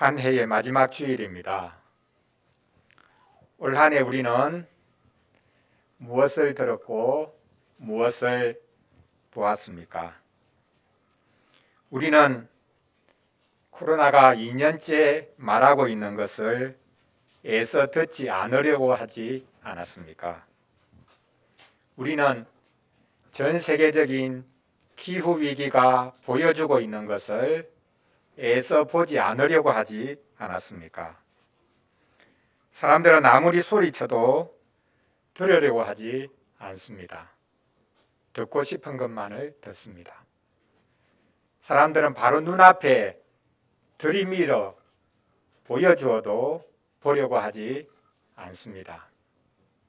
한 해의 마지막 주일입니다. 올 한 해 우리는 무엇을 들었고 무엇을 보았습니까? 우리는 코로나가 2년째 말하고 있는 것을 애써 듣지 않으려고 하지 않았습니까? 우리는 전 세계적인 기후위기가 보여주고 있는 것을 애써 보지 않으려고 하지 않았습니까? 사람들은 아무리 소리쳐도 들으려고 하지 않습니다. 듣고 싶은 것만을 듣습니다. 사람들은 바로 눈앞에 들이밀어 보여주어도 보려고 하지 않습니다.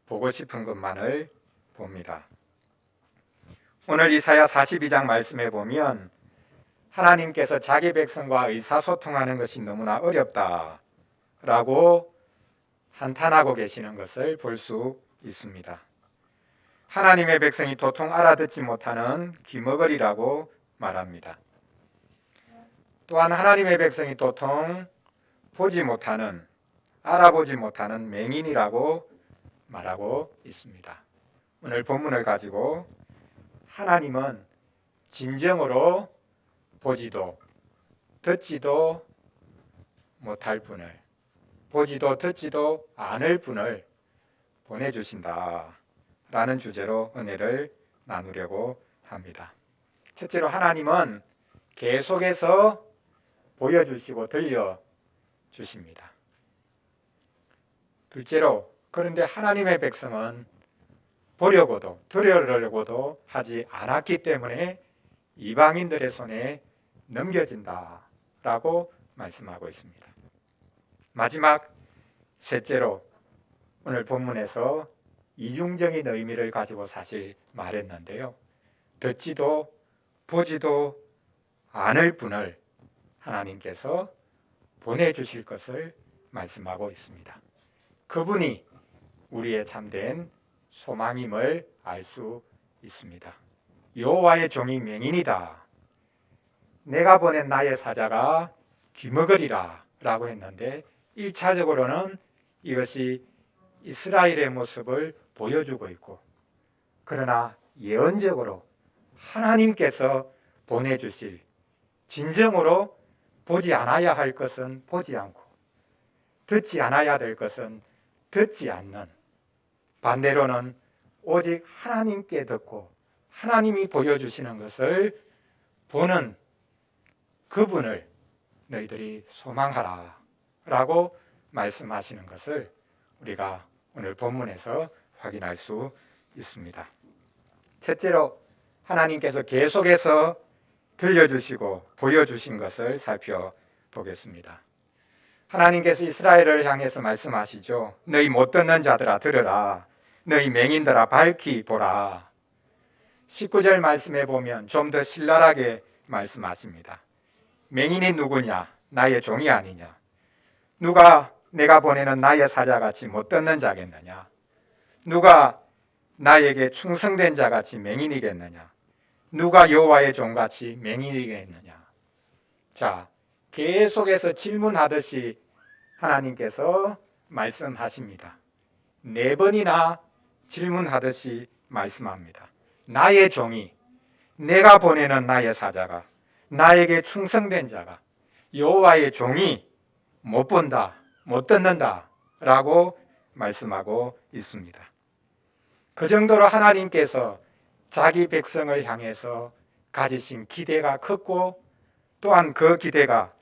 보고 싶은 것만을 봅니다. 오늘 이사야 42장 말씀에 보면 하나님께서 자기 백성과 의사소통하는 것이 너무나 어렵다라고 한탄하고 계시는 것을 볼 수 있습니다. 하나님의 백성이 도통 알아듣지 못하는 귀머거리라고 말합니다. 또한 하나님의 백성이 도통 보지 못하는, 알아보지 못하는 맹인이라고 말하고 있습니다. 오늘 본문을 가지고 하나님은 진정으로 보지도 듣지도 못할 분을, 보지도 듣지도 않을 분을 보내주신다 라는 주제로 은혜를 나누려고 합니다. 첫째로 하나님은 계속해서 보여주시고 들려주십니다. 둘째로, 그런데 하나님의 백성은 보려고도 들으려고도 하지 않았기 때문에 이방인들의 손에 넘겨진다라고 말씀하고 있습니다. 마지막 셋째로, 오늘 본문에서 이중적인 의미를 가지고 사실 말했는데요. 듣지도 보지도 않을 분을 하나님께서 보내주실 것을 말씀하고 있습니다. 그분이 우리의 참된 소망임을 알 수 있습니다. 여호와의 종이 맹인이다. 내가 보낸 나의 사자가 귀머거리라 라고 했는데 1차적으로는 이것이 이스라엘의 모습을 보여주고 있고, 그러나 예언적으로 하나님께서 보내주실, 진정으로 보지 않아야 할 것은 보지 않고 듣지 않아야 될 것은 듣지 않는, 반대로는 오직 하나님께 듣고 하나님이 보여주시는 것을 보는 그분을 너희들이 소망하라 라고 말씀하시는 것을 우리가 오늘 본문에서 확인할 수 있습니다. 첫째로, 하나님께서 계속해서 들려주시고 보여주신 것을 살펴보겠습니다. 하나님께서 이스라엘을 향해서 말씀하시죠. 너희 못 듣는 자들아 들으라. 너희 맹인들아 밝히 보라. 19절 말씀에 보면 좀 더 신랄하게 말씀하십니다. 맹인이 누구냐? 나의 종이 아니냐? 누가 내가 보내는 나의 사자같이 못 듣는 자겠느냐? 누가 나에게 충성된 자같이 맹인이겠느냐? 누가 여호와의 종같이 맹인이겠느냐? 자, 계속해서 질문하듯이 하나님께서 말씀하십니다. 4번이나 질문하듯이 말씀합니다. 나의 종이, 내가 보내는 나의 사자가, 나에게 충성된 자가, 여호와의 종이 못 본다, 못 듣는다 라고 말씀하고 있습니다. 그 정도로 하나님께서 자기 백성을 향해서 가지신 기대가 컸고, 또한 그 기대가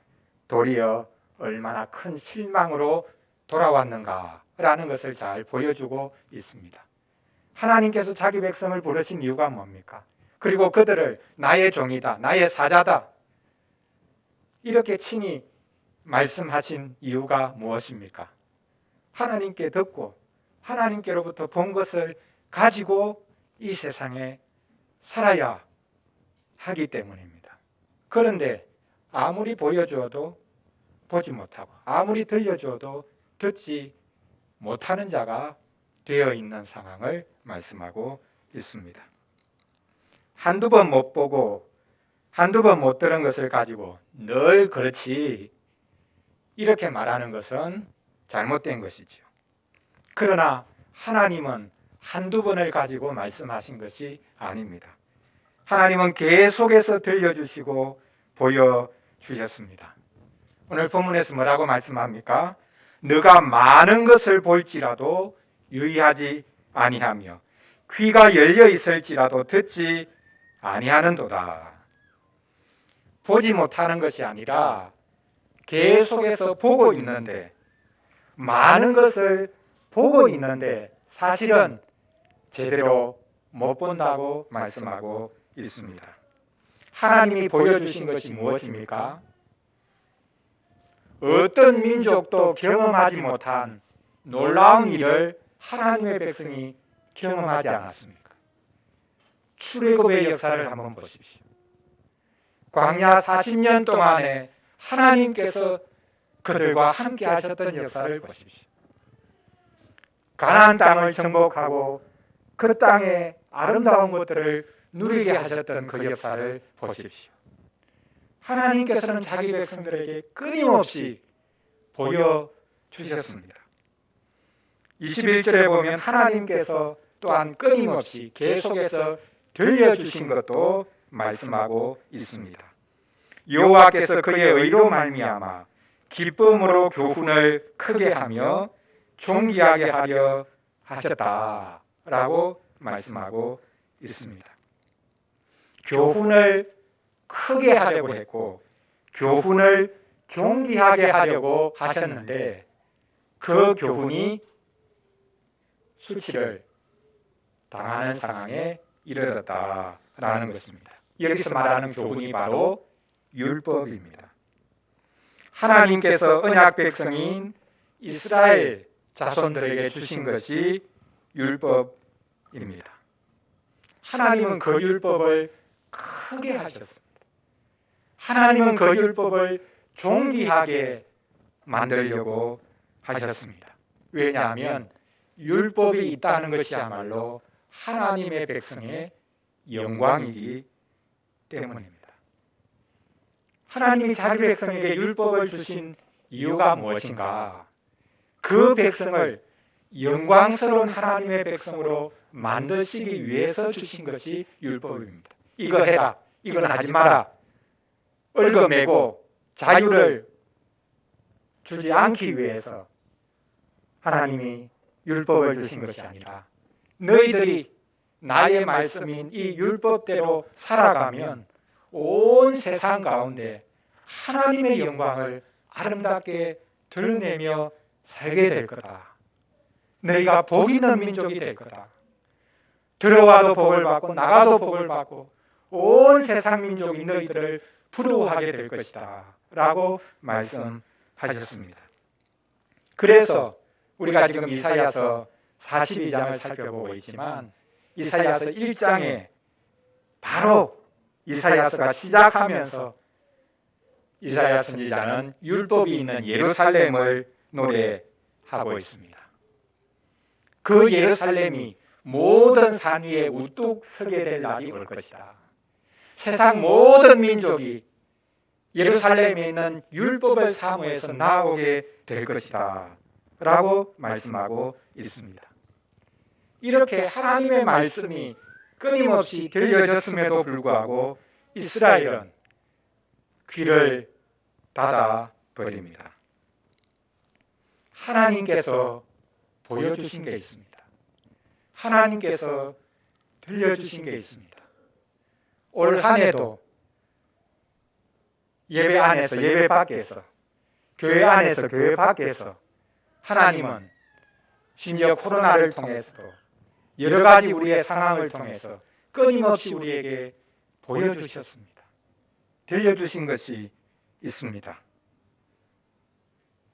도리어 얼마나 큰 실망으로 돌아왔는가라는 것을 잘 보여주고 있습니다. 하나님께서 자기 백성을 부르신 이유가 뭡니까? 그리고 그들을 나의 종이다, 나의 사자다 이렇게 친히 말씀하신 이유가 무엇입니까? 하나님께 듣고 하나님께로부터 본 것을 가지고 이 세상에 살아야 하기 때문입니다. 그런데 아무리 보여주어도 보지 못하고 아무리 들려주어도 듣지 못하는 자가 되어 있는 상황을 말씀하고 있습니다. 한두 번 못 보고 한두 번 못 들은 것을 가지고 늘 그렇지 이렇게 말하는 것은 잘못된 것이지요. 그러나 하나님은 한두 번을 가지고 말씀하신 것이 아닙니다. 하나님은 계속해서 들려주시고 보여주셨습니다. 오늘 본문에서 뭐라고 말씀합니까? 너가 많은 것을 볼지라도 유의하지 아니하며 귀가 열려 있을지라도 듣지 아니하는도다. 보지 못하는 것이 아니라 계속해서 보고 있는데, 많은 것을 보고 있는데 사실은 제대로 못 본다고 말씀하고 있습니다. 하나님이 보여주신 것이 무엇입니까? 어떤 민족도 경험하지 못한 놀라운 일을 하나님의 백성이 경험하지 않았습니까? 출애굽의 역사를 한번 보십시오. 광야 40년 동안에 하나님께서 그들과 함께 하셨던 역사를 보십시오. 가나안 땅을 정복하고 그 땅의 아름다운 것들을 누리게 하셨던 그 역사를 보십시오. 하나님께서는 자기 백성들에게 끊임없이 보여주셨습니다. 21절에 보면 하나님께서 또한 끊임없이 계속해서 들려주신 것도 말씀하고 있습니다. 여호와께서 그의 의로 말미암아 기쁨으로 교훈을 크게 하며 존귀하게 하려 하셨다라고 말씀하고 있습니다. 교훈을 크게 하려고 했고 교훈을 존귀하게 하려고 하셨는데 그 교훈이 수치를 당하는 상황에 이르렀다라는 것입니다. 여기서 말하는 교훈이 바로 율법입니다. 하나님께서 언약 백성인 이스라엘 자손들에게 주신 것이 율법입니다. 하나님은 그 율법을 크게 하셨습니다. 하나님은 그 율법을 존귀하게 만들려고 하셨습니다. 왜냐하면 율법이 있다는 것이야말로 하나님의 백성의 영광이기 때문입니다. 하나님이 자기 백성에게 율법을 주신 이유가 무엇인가? 그 백성을 영광스러운 하나님의 백성으로 만드시기 위해서 주신 것이 율법입니다. 이거 해라, 이건 하지 마라, 얽어매고 자유를 주지 않기 위해서 하나님이 율법을 주신 것이 아니라 너희들이 나의 말씀인 이 율법대로 살아가면 온 세상 가운데 하나님의 영광을 아름답게 드러내며 살게 될 거다. 너희가 복 있는 민족이 될 거다. 들어와도 복을 받고 나가도 복을 받고 온 세상 민족이 너희들을 부러워하게 될 것이다 라고 말씀하셨습니다. 그래서 우리가 지금 이사야서 42장을 살펴보고 있지만 이사야서 1장에 바로 이사야서가 시작하면서 이사야 선지자는 율법이 있는 예루살렘을 노래하고 있습니다. 그 예루살렘이 모든 산 위에 우뚝 서게 될 날이 올 것이다. 세상 모든 민족이 예루살렘에 있는 율법을 사모해서 나오게 될 것이다 라고 말씀하고 있습니다. 이렇게 하나님의 말씀이 끊임없이 들려졌음에도 불구하고 이스라엘은 귀를 닫아버립니다. 하나님께서 보여주신 게 있습니다. 하나님께서 들려주신 게 있습니다. 올 한 해도 예배 안에서 예배 밖에서 교회 안에서 교회 밖에서 하나님은 심지어 코로나를 통해서도 여러 가지 우리의 상황을 통해서 끊임없이 우리에게 보여주셨습니다. 들려주신 것이 있습니다.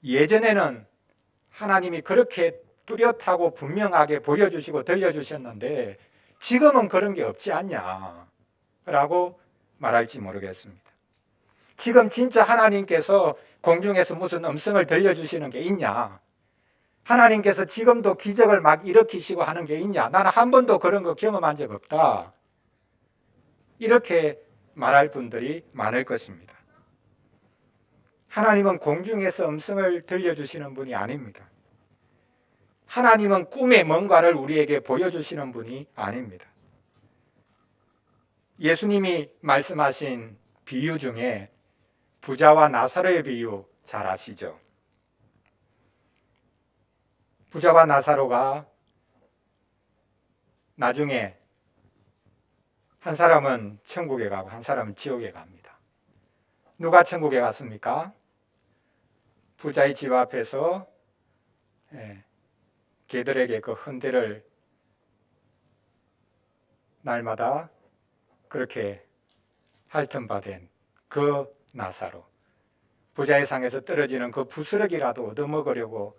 예전에는 하나님이 그렇게 뚜렷하고 분명하게 보여주시고 들려주셨는데 지금은 그런 게 없지 않냐라고 말할지 모르겠습니다. 지금 진짜 하나님께서 공중에서 무슨 음성을 들려주시는 게 있냐? 하나님께서 지금도 기적을 막 일으키시고 하는 게 있냐? 나는 한 번도 그런 거 경험한 적 없다. 이렇게 말할 분들이 많을 것입니다. 하나님은 공중에서 음성을 들려주시는 분이 아닙니다. 하나님은 꿈에 뭔가를 우리에게 보여주시는 분이 아닙니다. 예수님이 말씀하신 비유 중에 부자와 나사로의 비유 잘 아시죠? 부자와 나사로가 나중에 한 사람은 천국에 가고 한 사람은 지옥에 갑니다. 누가 천국에 갔습니까? 부자의 집 앞에서 개들에게 그 헌대를 날마다 그렇게 핥음받은 그 나사로, 부자의 상에서 떨어지는 그 부스러기라도 얻어먹으려고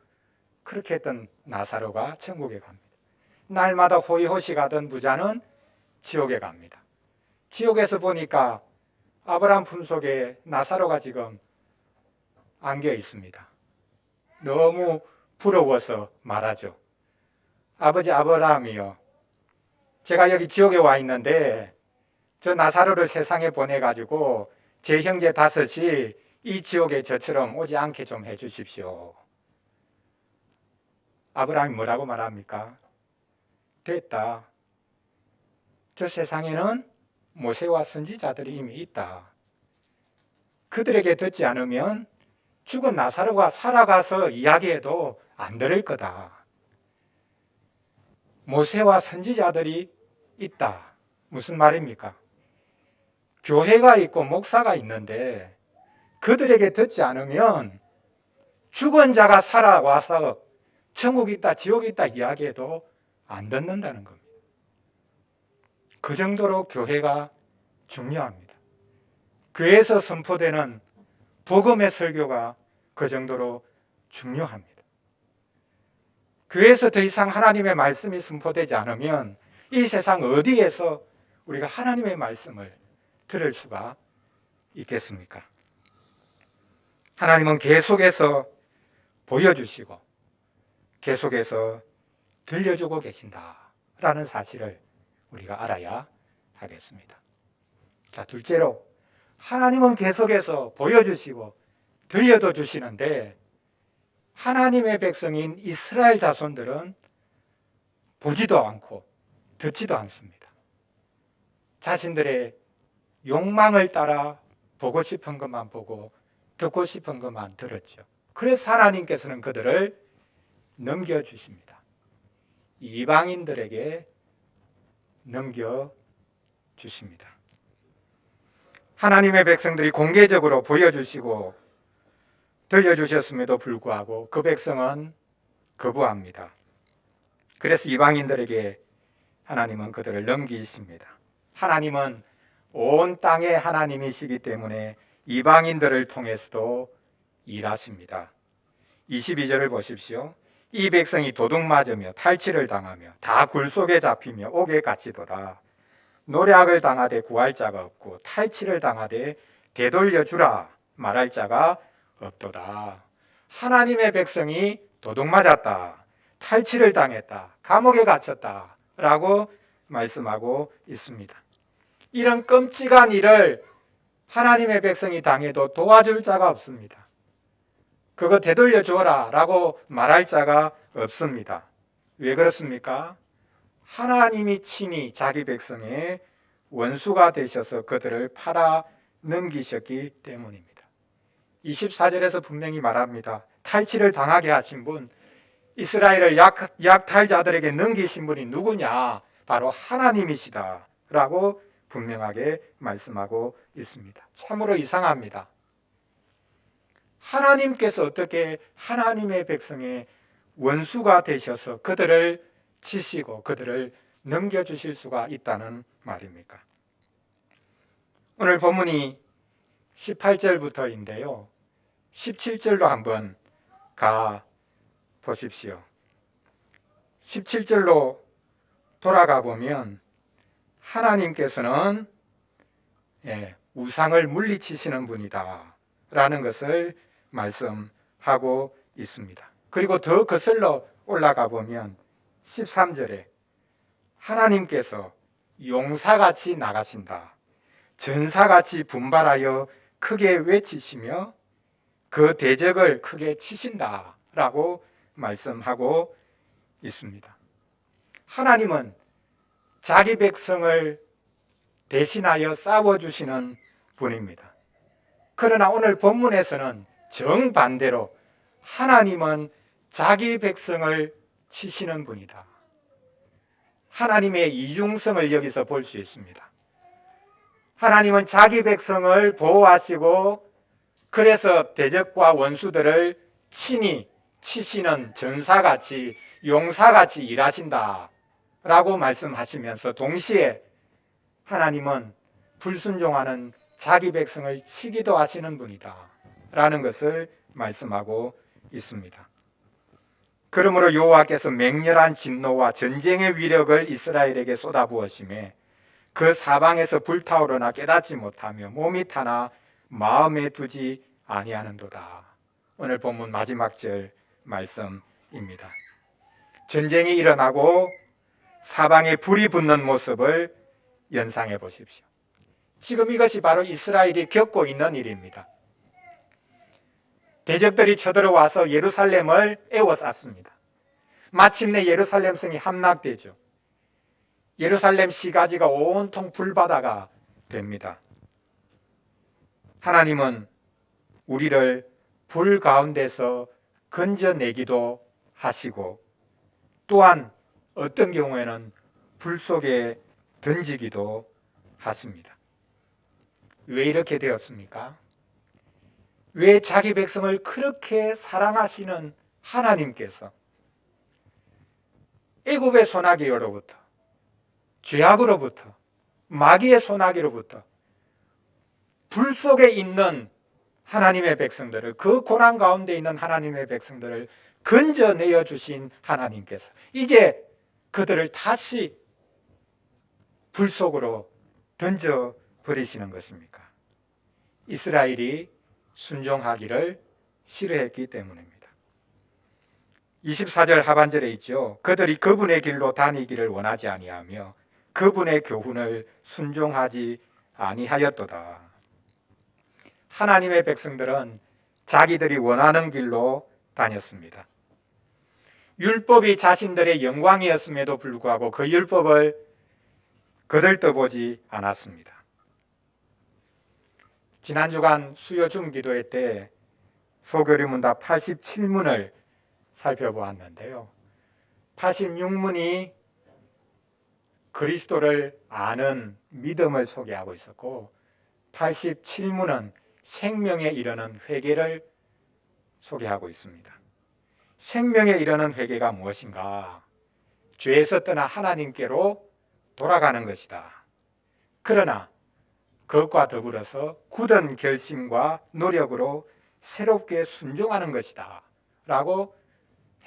그렇게 했던 나사로가 천국에 갑니다. 날마다 호의호식 하던 부자는 지옥에 갑니다. 지옥에서 보니까 아브라함 품속에 나사로가 지금 안겨 있습니다. 너무 부러워서 말하죠. 아버지 아브라함이요, 제가 여기 지옥에 와 있는데 저 나사로를 세상에 보내가지고 제 형제 5이 이 지옥에 저처럼 오지 않게 좀 해주십시오. 아브라함이 뭐라고 말합니까? 됐다. 저 세상에는 모세와 선지자들이 이미 있다. 그들에게 듣지 않으면 죽은 나사로가 살아가서 이야기해도 안 들을 거다. 모세와 선지자들이 있다. 무슨 말입니까? 교회가 있고 목사가 있는데 그들에게 듣지 않으면 죽은 자가 살아와서 천국이 있다, 지옥이 있다 이야기해도 안 듣는다는 겁니다. 그 정도로 교회가 중요합니다. 교회에서 선포되는 복음의 설교가 그 정도로 중요합니다. 교회에서 더 이상 하나님의 말씀이 선포되지 않으면 이 세상 어디에서 우리가 하나님의 말씀을 들을 수가 있겠습니까? 하나님은 계속해서 보여주시고 계속해서 들려주고 계신다라는 사실을 우리가 알아야 하겠습니다. 자, 둘째로 하나님은 계속해서 보여주시고 들려도 주시는데 하나님의 백성인 이스라엘 자손들은 보지도 않고 듣지도 않습니다. 자신들의 욕망을 따라 보고 싶은 것만 보고 듣고 싶은 것만 들었죠. 그래서 하나님께서는 그들을 넘겨주십니다. 이방인들에게 넘겨주십니다. 하나님의 백성들이 공개적으로 보여주시고 들려주셨음에도 불구하고 그 백성은 거부합니다. 그래서 이방인들에게 하나님은 그들을 넘기십니다. 하나님은 온 땅의 하나님이시기 때문에 이방인들을 통해서도 일하십니다. 22절을 보십시오. 이 백성이 도둑 맞으며 탈취를 당하며 다 굴 속에 잡히며 옥에 갇히도다. 노략을 당하되 구할 자가 없고 탈취를 당하되 되돌려 주라 말할 자가 없도다. 하나님의 백성이 도둑 맞았다, 탈취를 당했다, 감옥에 갇혔다 라고 말씀하고 있습니다. 이런 끔찍한 일을 하나님의 백성이 당해도 도와줄 자가 없습니다. 그거 되돌려 주어라 라고 말할 자가 없습니다. 왜 그렇습니까? 하나님이 친히 자기 백성의 원수가 되셔서 그들을 팔아 넘기셨기 때문입니다. 24절에서 분명히 말합니다. 탈취를 당하게 하신 분, 이스라엘을 약탈자들에게 넘기신 분이 누구냐? 바로 하나님이시다 라고 분명하게 말씀하고 있습니다. 참으로 이상합니다. 하나님께서 어떻게 하나님의 백성의 원수가 되셔서 그들을 치시고 그들을 넘겨주실 수가 있다는 말입니까? 오늘 본문이 18절부터인데요. 17절로 한번 가 보십시오. 17절로 돌아가 보면 하나님께서는 우상을 물리치시는 분이다 라는 것을 말씀하고 있습니다. 그리고 더 거슬러 올라가 보면 13절에 하나님께서 용사같이 나가신다, 전사같이 분발하여 크게 외치시며 그 대적을 크게 치신다라고 말씀하고 있습니다. 하나님은 자기 백성을 대신하여 싸워주시는 분입니다. 그러나 오늘 본문에서는 정반대로 하나님은 자기 백성을 치시는 분이다. 하나님의 이중성을 여기서 볼 수 있습니다. 하나님은 자기 백성을 보호하시고 그래서 대적과 원수들을 친히 치시는 전사같이 용사같이 일하신다 라고 말씀하시면서 동시에 하나님은 불순종하는 자기 백성을 치기도 하시는 분이다 라는 것을 말씀하고 있습니다. 그러므로 여호와께서 맹렬한 진노와 전쟁의 위력을 이스라엘에게 쏟아부으심에 그 사방에서 불타오르나 깨닫지 못하며 몸이 타나 마음에 두지 아니하는도다. 오늘 본문 마지막 절 말씀입니다. 전쟁이 일어나고 사방에 불이 붙는 모습을 연상해 보십시오. 지금 이것이 바로 이스라엘이 겪고 있는 일입니다. 대적들이 쳐들어와서 예루살렘을 에워쌌습니다. 마침내 예루살렘 성이 함락되죠. 예루살렘 시가지가 온통 불바다가 됩니다. 하나님은 우리를 불 가운데서 건져내기도 하시고 또한 어떤 경우에는 불 속에 던지기도 하십니다. 왜 이렇게 되었습니까? 왜 자기 백성을 그렇게 사랑하시는 하나님께서 애굽의 소나기로부터 죄악으로부터 마귀의 소나기로부터 불 속에 있는 하나님의 백성들을 그 고난 가운데 있는 하나님의 백성들을 건져내어 주신 하나님께서 이제 그들을 다시 불 속으로 던져버리시는 것입니까? 이스라엘이 순종하기를 싫어했기 때문입니다. 24절 하반절에 있죠. 그들이 그분의 길로 다니기를 원하지 아니하며 그분의 교훈을 순종하지 아니하였도다. 하나님의 백성들은 자기들이 원하는 길로 다녔습니다. 율법이 자신들의 영광이었음에도 불구하고 그 율법을 거들떠보지 않았습니다. 지난 주간 수요 중기도회 때 소교리문답 87문을 살펴보았는데요. 86문이 그리스도를 아는 믿음을 소개하고 있었고 87문은 생명에 이르는 회개를 소개하고 있습니다. 생명에 이르는 회개가 무엇인가? 죄에서 떠나 하나님께로 돌아가는 것이다. 그러나 그것과 더불어서 굳은 결심과 노력으로 새롭게 순종하는 것이다 라고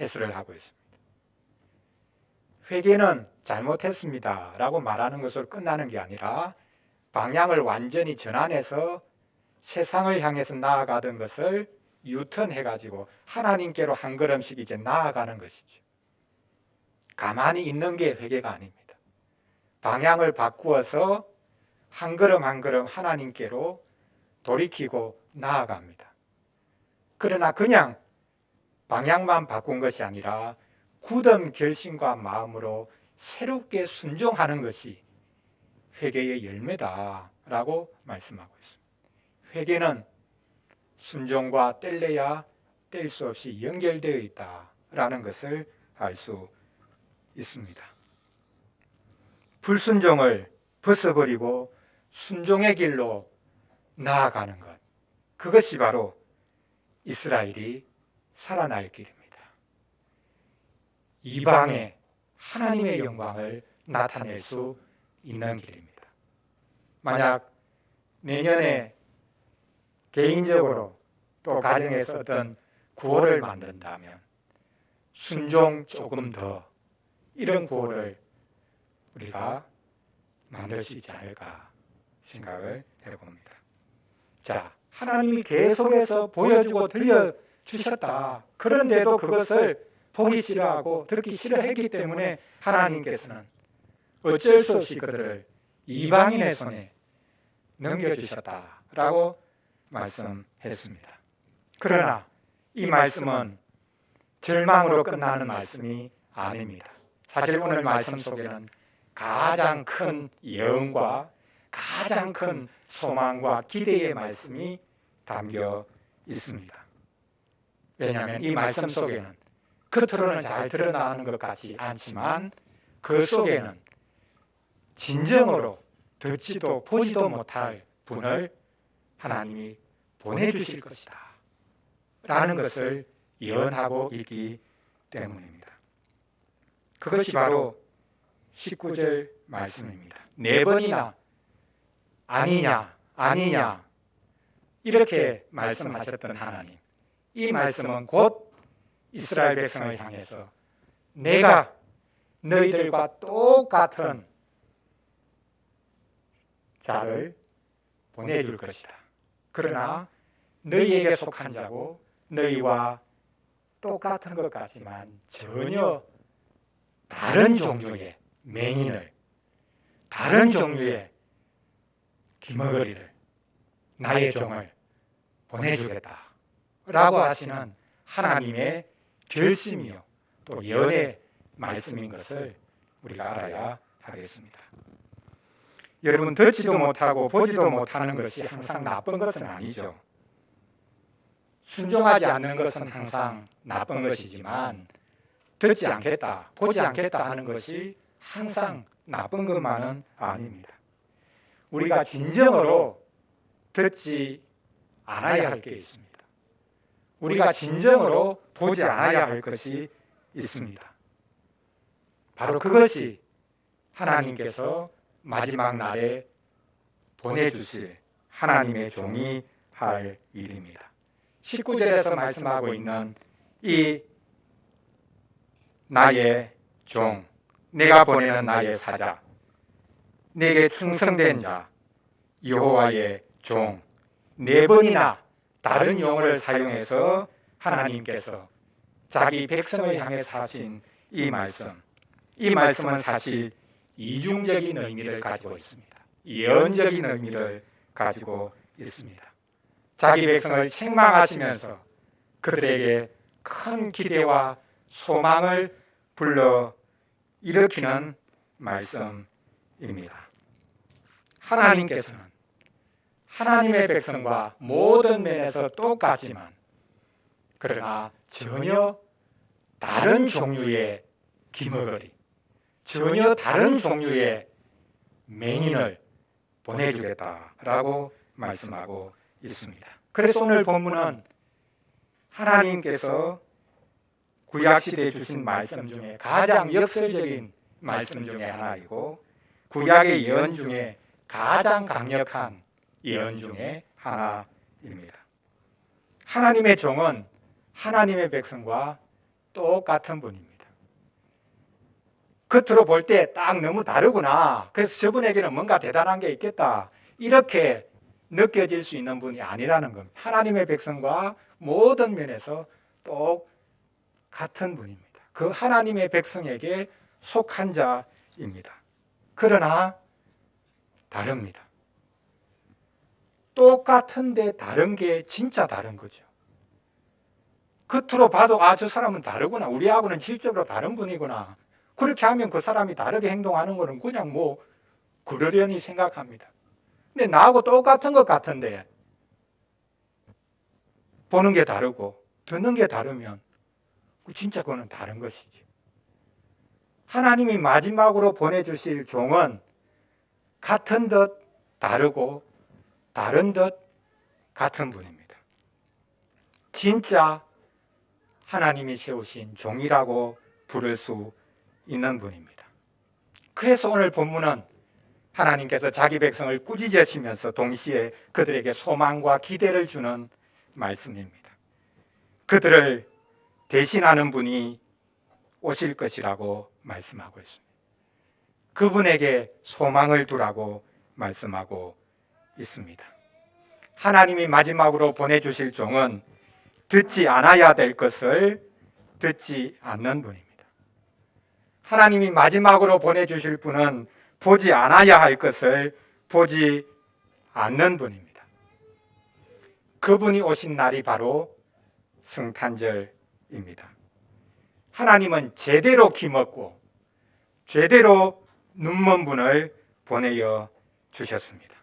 해설을 하고 있습니다. 회개는 잘못했습니다 라고 말하는 것으로 끝나는 게 아니라 방향을 완전히 전환해서 세상을 향해서 나아가던 것을 유턴해가지고 하나님께로 한 걸음씩 이제 나아가는 것이죠. 가만히 있는 게 회개가 아닙니다. 방향을 바꾸어서 한 걸음 한 걸음 하나님께로 돌이키고 나아갑니다. 그러나 그냥 방향만 바꾼 것이 아니라 굳은 결심과 마음으로 새롭게 순종하는 것이 회개의 열매다라고 말씀하고 있습니다. 회개는 순종과 뗄래야 뗄 수 없이 연결되어 있다라는 것을 알 수 있습니다. 불순종을 벗어버리고 순종의 길로 나아가는 것, 그것이 바로 이스라엘이 살아날 길입니다. 이방에 하나님의 영광을 나타낼 수 있는 길입니다. 만약 내년에 개인적으로 또 가정에서 어떤 구호를 만든다면 순종 조금 더 이런 구호를 우리가 만들 수 있지 않을까 생각을 해봅니다. 자, 하나님이 계속해서 보여주고 들려주셨다. 그런데도 그것을 보기 싫어하고 듣기 싫어했기 때문에 하나님께서는 어쩔 수 없이 그들을 이방인의 손에 넘겨주셨다라고 말씀했습니다. 그러나 이 말씀은 절망으로 끝나는 말씀이 아닙니다. 사실 오늘 말씀 속에는 가장 큰 예언과 가장 큰 소망과 기대의 말씀이 담겨 있습니다. 왜냐하면 이 말씀 속에는 겉으로는 잘 드러나는 것 같지 않지만 그 속에는 진정으로 듣지도 보지도 못할 분을 하나님이 보내주실 것이다 라는 것을 예언하고 있기 때문입니다. 그것이 바로 19절 말씀입니다. 4번이나 아니냐 아니냐 이렇게 말씀하셨던 하나님, 이 말씀은 곧 이스라엘 백성을 향해서 내가 너희들과 똑같은 자를 보내줄 것이다. 그러나 너희에게 속한 자고 너희와 똑같은 것 같지만 전혀 다른 종류의 맹인을, 다른 종류의 기머거리를, 나의 종을 보내주겠다 라고 하시는 하나님의 결심이요 또 예언의 말씀인 것을 우리가 알아야 하겠습니다. 여러분, 듣지도 못하고 보지도 못하는 것이 항상 나쁜 것은 아니죠. 순종하지 않는 것은 항상 나쁜 것이지만 듣지 않겠다, 보지 않겠다 하는 것이 항상 나쁜 것만은 아닙니다. 우리가 진정으로 듣지 않아야 할 게 있습니다. 우리가 진정으로 보지 않아야 할 것이 있습니다. 바로 그것이 하나님께서 마지막 날에 보내주실 하나님의 종이 할 일입니다. 19절에서 말씀하고 있는 이 나의 종, 내가 보내는 나의 사자, 내게 충성된 자, 여호와의 종, 4번이나 다른 용어를 사용해서 하나님께서 자기 백성을 향해서 하신 이 말씀은 사실 이중적인 의미를 가지고 있습니다. 예언적인 의미를 가지고 있습니다. 자기 백성을 책망하시면서 그들에게 큰 기대와 소망을 불러 일으키는 말씀입니다. 하나님께서는 하나님의 백성과 모든 면에서 똑같지만 그러나 전혀 다른 종류의 기머거리, 전혀 다른 종류의 맹인을 보내주겠다라고 말씀하고 있습니다. 그래서 오늘 본문은 하나님께서 구약시대에 주신 말씀 중에 가장 역설적인 말씀 중에 하나이고 구약의 예언 중에 가장 강력한 예언 중에 하나입니다. 하나님의 종은 하나님의 백성과 똑같은 분입니다. 겉으로 볼 때 딱 너무 다르구나, 그래서 저분에게는 뭔가 대단한 게 있겠다, 이렇게 느껴질 수 있는 분이 아니라는 겁니다. 하나님의 백성과 모든 면에서 똑같은 분입니다. 그 하나님의 백성에게 속한 자입니다. 그러나 다릅니다. 똑같은데 다른 게 진짜 다른 거죠. 겉으로 봐도 저 사람은 다르구나, 우리하고는 질적으로 다른 분이구나, 그렇게 하면 그 사람이 다르게 행동하는 거는 그냥 그러려니 생각합니다. 근데 나하고 똑같은 것 같은데 보는 게 다르고 듣는 게 다르면 진짜 그거는 다른 것이지. 하나님이 마지막으로 보내주실 종은 같은 듯 다르고 다른 듯 같은 분입니다. 진짜 하나님이 세우신 종이라고 부를 수 있는 분입니다. 그래서 오늘 본문은 하나님께서 자기 백성을 꾸짖으시면서 동시에 그들에게 소망과 기대를 주는 말씀입니다. 그들을 대신하는 분이 오실 것이라고 말씀하고 있습니다. 그분에게 소망을 두라고 말씀하고 있습니다. 하나님이 마지막으로 보내주실 종은 듣지 않아야 될 것을 듣지 않는 분입니다. 하나님이 마지막으로 보내주실 분은 보지 않아야 할 것을 보지 않는 분입니다. 그분이 오신 날이 바로 성탄절입니다. 하나님은 제대로 기먹고 제대로 눈먼 분을 보내어 주셨습니다.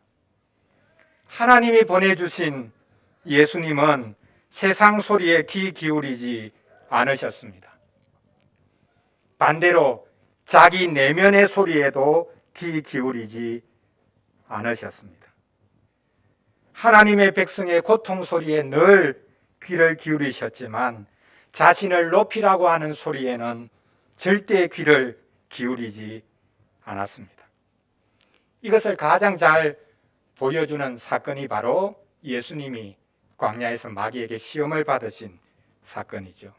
하나님이 보내주신 예수님은 세상 소리에 귀 기울이지 않으셨습니다. 반대로 자기 내면의 소리에도 귀 기울이지 않으셨습니다. 하나님의 백성의 고통 소리에 늘 귀를 기울이셨지만 자신을 높이라고 하는 소리에는 절대 귀를 기울이지 않았습니다. 이것을 가장 잘 보여주는 사건이 바로 예수님이 광야에서 마귀에게 시험을 받으신 사건이죠.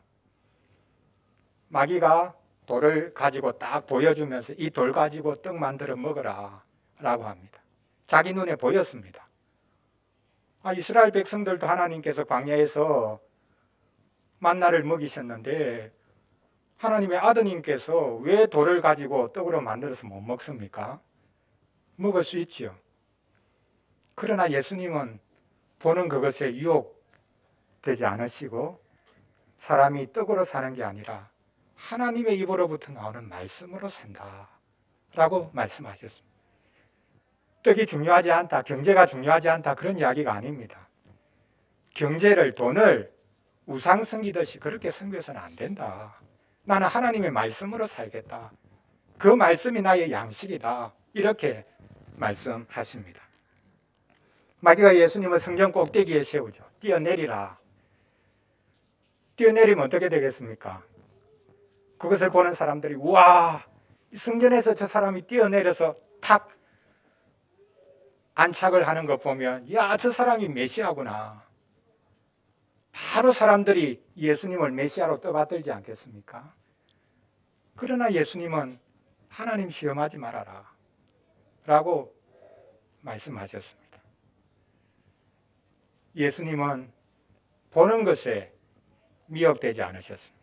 마귀가 돌을 가지고 딱 보여주면서 이 돌 가지고 떡 만들어 먹어라 라고 합니다. 자기 눈에 보였습니다. 이스라엘 백성들도 하나님께서 광야에서 만나를 먹이셨는데 하나님의 아드님께서 왜 돌을 가지고 떡으로 만들어서 못 먹습니까? 먹을 수 있지요. 그러나 예수님은 보는 그것에 유혹되지 않으시고 사람이 떡으로 사는 게 아니라 하나님의 입으로부터 나오는 말씀으로 산다 라고 말씀하셨습니다. 떡이 중요하지 않다, 경제가 중요하지 않다, 그런 이야기가 아닙니다. 경제를, 돈을 우상 섬기듯이 그렇게 섬겨서는 안 된다. 나는 하나님의 말씀으로 살겠다. 그 말씀이 나의 양식이다. 이렇게 말씀하십니다. 마귀가 예수님을 성전 꼭대기에 세우죠. 뛰어내리라. 뛰어내리면 어떻게 되겠습니까? 그것을 보는 사람들이 우와, 성전에서 저 사람이 뛰어내려서 탁 안착을 하는 것 보면 야, 저 사람이 메시아구나. 바로 사람들이 예수님을 메시아로 떠받들지 않겠습니까? 그러나 예수님은 하나님 시험하지 말아라 라고 말씀하셨습니다. 예수님은 보는 것에 미혹되지 않으셨습니다.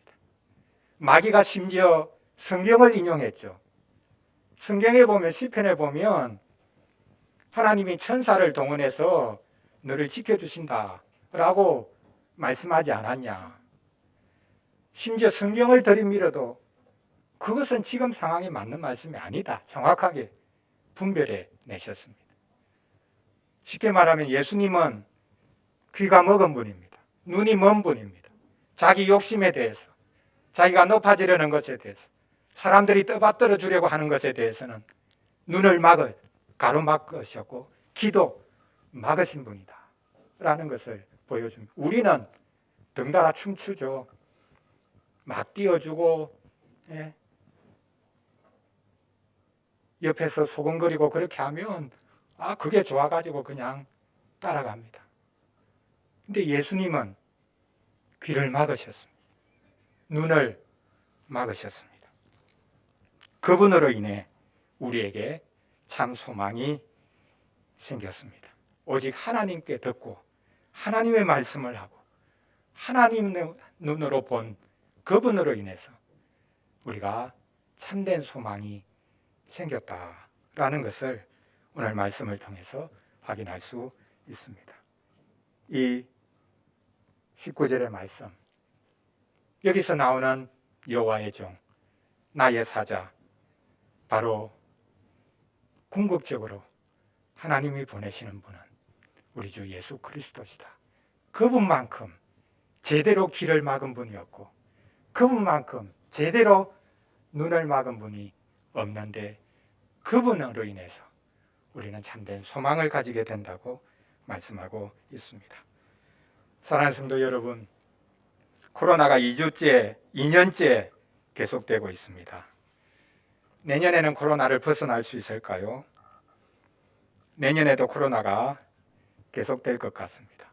마귀가 심지어 성경을 인용했죠. 성경에 보면, 시편에 보면 하나님이 천사를 동원해서 너를 지켜주신다 라고 말씀하지 않았냐. 심지어 성경을 들이밀어도 그것은 지금 상황에 맞는 말씀이 아니다. 정확하게 분별해 내셨습니다. 쉽게 말하면 예수님은 귀가 먹은 분입니다. 눈이 먼 분입니다. 자기 욕심에 대해서, 자기가 높아지려는 것에 대해서, 사람들이 떠받들어 주려고 하는 것에 대해서는 눈을 가로막으셨고 귀도 막으신 분이다 라는 것을 보여줍니다. 우리는 덩달아 춤추죠. 막 띄워주고 옆에서 소곤거리고 그렇게 하면 그게 좋아가지고 그냥 따라갑니다. 근데 예수님은 귀를 막으셨습니다. 눈을 막으셨습니다. 그분으로 인해 우리에게 참 소망이 생겼습니다. 오직 하나님께 듣고 하나님의 말씀을 하고 하나님의 눈으로 본 그분으로 인해서 우리가 참된 소망이 생겼다라는 것을 오늘 말씀을 통해서 확인할 수 있습니다. 이 19절의 말씀, 여기서 나오는 여호와의 종, 나의 사자, 바로 궁극적으로 하나님이 보내시는 분은 우리 주 예수 그리스도시다. 그분만큼 제대로 귀를 막은 분이 없고 그분만큼 제대로 눈을 막은 분이 없는데 그분으로 인해서 우리는 참된 소망을 가지게 된다고 말씀하고 있습니다. 사랑하는 성도 여러분, 코로나가 2년째 계속되고 있습니다. 내년에는 코로나를 벗어날 수 있을까요? 내년에도 코로나가 계속될 것 같습니다.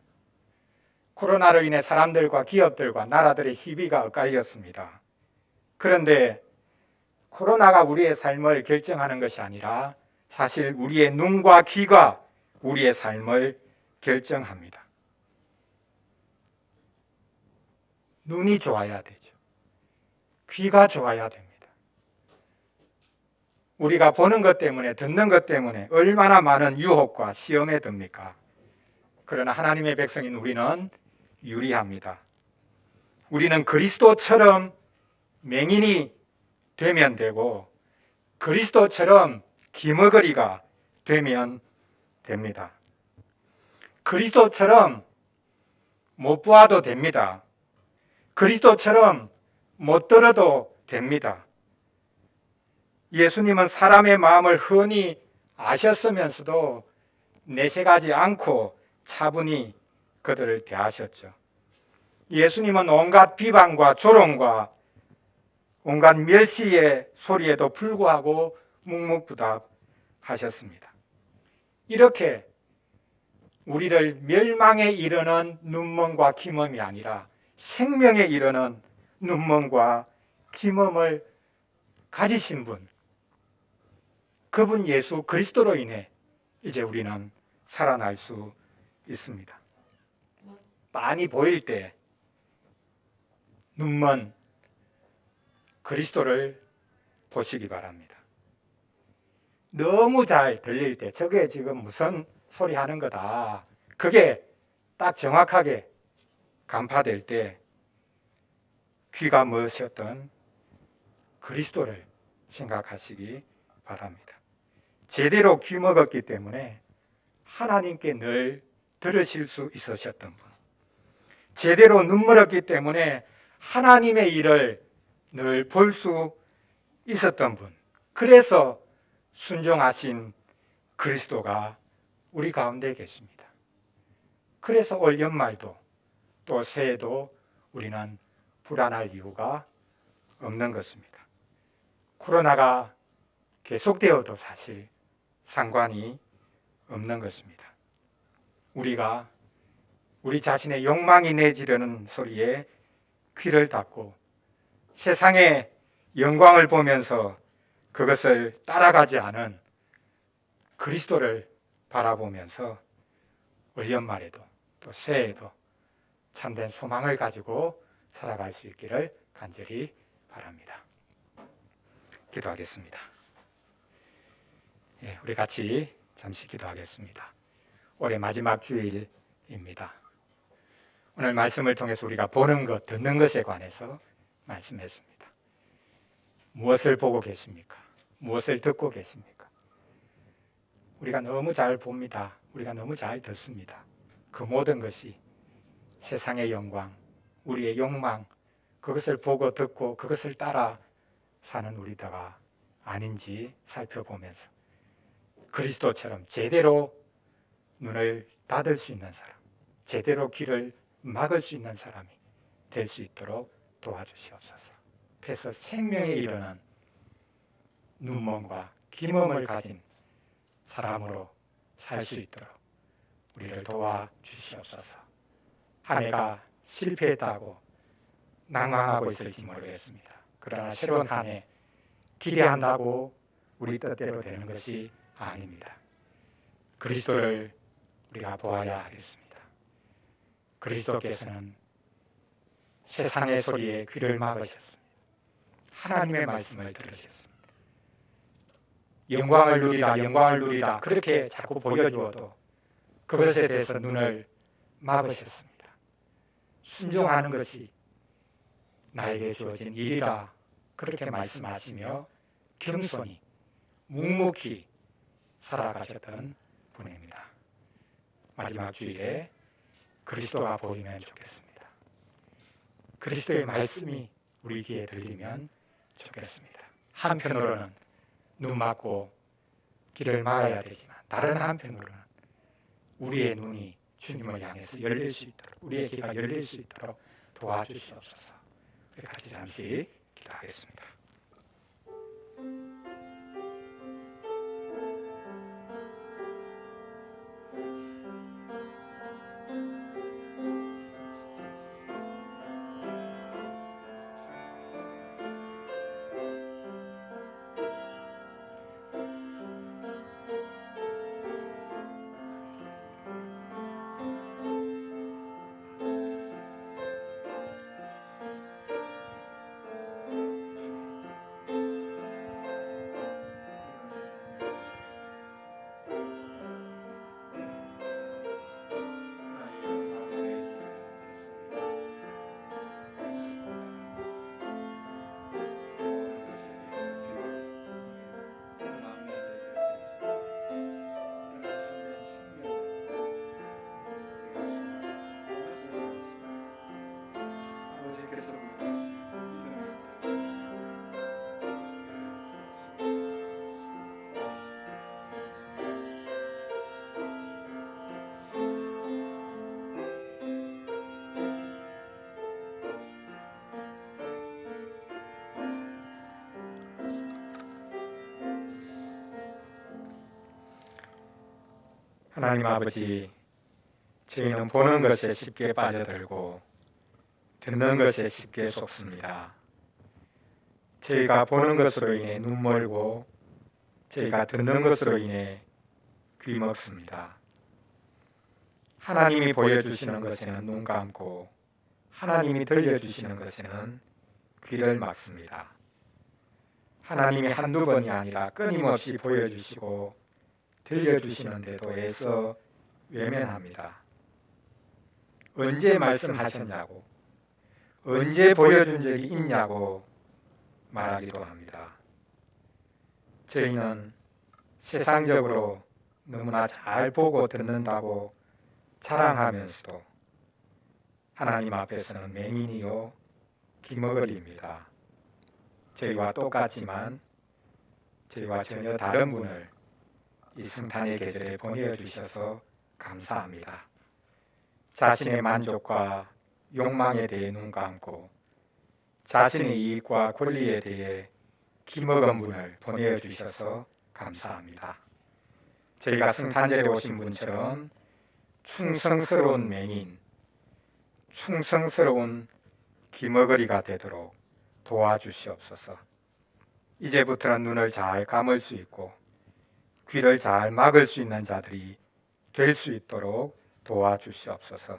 코로나로 인해 사람들과 기업들과 나라들의 희비가 엇갈렸습니다. 그런데 코로나가 우리의 삶을 결정하는 것이 아니라 사실 우리의 눈과 귀가 우리의 삶을 결정합니다. 눈이 좋아야 되죠. 귀가 좋아야 됩니다. 우리가 보는 것 때문에, 듣는 것 때문에 얼마나 많은 유혹과 시험에 듭니까? 그러나 하나님의 백성인 우리는 유리합니다. 우리는 그리스도처럼 맹인이 되면 되고 그리스도처럼 기머거리가 되면 됩니다. 그리스도처럼 못 보아도 됩니다. 그리스도처럼 못 들어도 됩니다. 예수님은 사람의 마음을 흔히 아셨으면서도 내색하지 않고 차분히 그들을 대하셨죠. 예수님은 온갖 비방과 조롱과 온갖 멸시의 소리에도 불구하고 묵묵부답하셨습니다. 이렇게 우리를 멸망에 이르는 눈먼과 기멈이 아니라 생명에 이르는 눈먼과 기멈을 가지신 분, 그분 예수 그리스도로 인해 이제 우리는 살아날 수 있습니다. 많이 보일 때 눈먼 그리스도를 보시기 바랍니다. 너무 잘 들릴 때 저게 지금 무슨 소리 하는 거다, 그게 딱 정확하게 간파될 때 귀가 머셨던 그리스도를 생각하시기 바랍니다. 제대로 귀 먹었기 때문에 하나님께 늘 들으실 수 있으셨던 분, 제대로 눈 멀었기 때문에 하나님의 일을 늘 볼 수 있었던 분, 그래서 순종하신 그리스도가 우리 가운데 계십니다. 그래서 올 연말도 또 새해도 우리는 불안할 이유가 없는 것입니다. 코로나가 계속되어도 사실 상관이 없는 것입니다. 우리가 우리 자신의 욕망이 내지르는 소리에 귀를 닫고 세상의 영광을 보면서 그것을 따라가지 않은 그리스도를 바라보면서 올 연말에도 또 새해에도 참된 소망을 가지고 살아갈 수 있기를 간절히 바랍니다. 기도하겠습니다. 우리 같이 잠시 기도하겠습니다. 올해 마지막 주일입니다. 오늘 말씀을 통해서 우리가 보는 것, 듣는 것에 관해서 말씀했습니다. 무엇을 보고 계십니까? 무엇을 듣고 계십니까? 우리가 너무 잘 봅니다. 우리가 너무 잘 듣습니다. 그 모든 것이 세상의 영광, 우리의 욕망, 그것을 보고 듣고 그것을 따라 사는 우리가 아닌지 살펴보면서 그리스도처럼 제대로 눈을 닫을 수 있는 사람, 제대로 귀를 막을 수 있는 사람이 될 수 있도록 도와주시옵소서. 그래서 생명에 이르는 눈먼과 기멈을 가진 사람으로 살 수 있도록 우리를 도와주시옵소서. 한 해가 실패했다고 낭망하고 있을지 모르겠습니다. 그러나 새로운 한 해 기대한다고 우리 뜻대로 되는 것이 아닙니다. 그리스도를 우리가 보아야 하겠습니다. 그리스도께서는 세상의 소리에 귀를 막으셨습니다. 하나님의 말씀을 들으셨습니다. 영광을 누리라, 영광을 누리라, 그렇게 자꾸 보여주어도 그것에 대해서 눈을 막으셨습니다. 순종하는 것이 나에게 주어진 일이라, 그렇게 말씀하시며 겸손히 묵묵히 살아가셨던 분입니다. 마지막 주일에 그리스도가 보이면 좋겠습니다. 그리스도의 말씀이 우리 귀에 들리면 좋겠습니다. 한편으로는 눈 막고 길을 막아야 되지만 다른 한편으로는 우리의 눈이 주님을 향해서 열릴 수 있도록, 우리의 귀가 열릴 수 있도록 도와주시옵소서. 우리 같이 잠시 기도하겠습니다. 하나님 아버지, 저희는 보는 것에 쉽게 빠져들고 듣는 것에 쉽게 속습니다. 저희가 보는 것으로 인해 눈 멀고 저희가 듣는 것으로 인해 귀 먹습니다. 하나님이 보여주시는 것에는 눈 감고 하나님이 들려주시는 것에는 귀를 막습니다. 하나님이 한두 번이 아니라 끊임없이 보여주시고 들려주시는데도 애써 외면합니다. 언제 말씀하셨냐고, 언제 보여준 적이 있냐고 말하기도 합니다. 저희는 세상적으로 너무나 잘 보고 듣는다고 자랑하면서도 하나님 앞에서는 맹인이요 기머거리입니다. 저희와 똑같지만 저희와 전혀 다른 분을 이 성탄의 계절에 보내주셔서 감사합니다. 자신의 만족과 욕망에 대해 눈 감고 자신의 이익과 권리에 대해 기먹은 분을 보내주셔서 감사합니다. 저희가 성탄절에 오신 분처럼 충성스러운 맹인, 충성스러운 기머거리가 되도록 도와주시옵소서. 이제부터는 눈을 잘 감을 수 있고 귀를 잘 막을 수 있는 자들이 될 수 있도록 도와주시옵소서.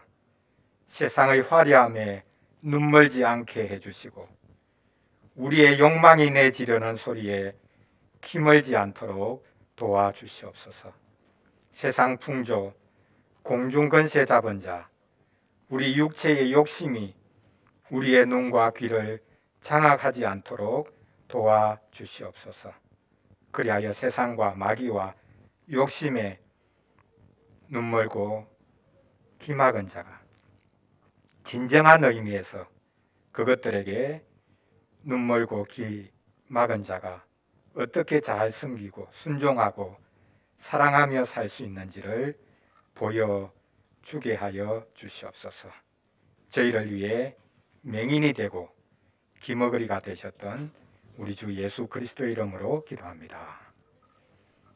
세상의 화려함에 눈멀지 않게 해주시고 우리의 욕망이 내지르는 소리에 기멀지 않도록 도와주시옵소서. 세상 풍조, 공중건세 잡은 자, 우리 육체의 욕심이 우리의 눈과 귀를 장악하지 않도록 도와주시옵소서. 그리하여 세상과 마귀와 욕심에 눈멀고 귀막은 자가 진정한 의미에서 그것들에게 눈멀고 귀막은 자가 어떻게 잘 섬기고 순종하고 사랑하며 살 수 있는지를 보여주게 하여 주시옵소서. 저희를 위해 맹인이 되고 기머거리가 되셨던 우리 주 예수 그리스도의 이름으로 기도합니다.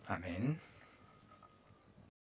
아멘.